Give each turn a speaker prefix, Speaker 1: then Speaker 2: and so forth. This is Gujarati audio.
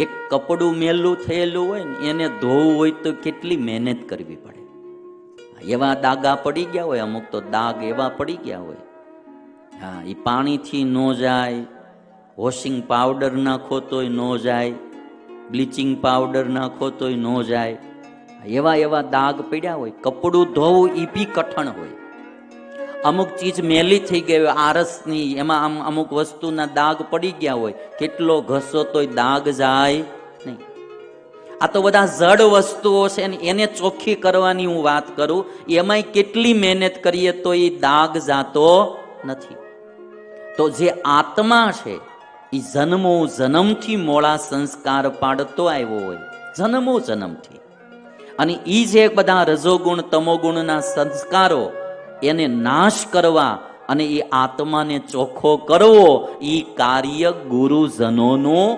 Speaker 1: એક કપડું મેલું થયેલું હોય ને એને ધોવું હોય તો કેટલી મહેનત કરવી પડે. એવા દાગા પડી ગયા હોય, અમુક તો દાગ એવા પડી ગયા હોય, હા, એ પાણીથી ન જાય, વોશિંગ પાવડર નાખો તોય ન જાય, બ્લીચિંગ પાવડર નાખો તોય ન જાય. એવા એવા દાગ પડ્યા હોય. કપડું ધોવું એ બી કઠણ હોય. અમુક ચીજ મેલી થઈ ગઈ હોય આરસની, એમાં આમ અમુક વસ્તુના દાગ પડી ગયા હોય, કેટલો ઘસો તોય દાગ જાય નહીં. આ તો બધા જડ વસ્તુઓ છે ને એને ચોખ્ખી કરવાની હું વાત કરું. એમાંય કેટલી મહેનત કરીએ તો એ દાગ જાતો નથી. તો જે આત્મા છે એ જન્મો જન્મથી મોળા સંસ્કાર પાડતો આવ્યો હોય, જન્મો જન્મથી. અને એ જે બધા રજોગુણ તમોગુણના સંસ્કારો એને નાશ કરવા અને એ આત્માને ચોખ્ખો કરવો, એ કાર્ય ગુરુજનોનું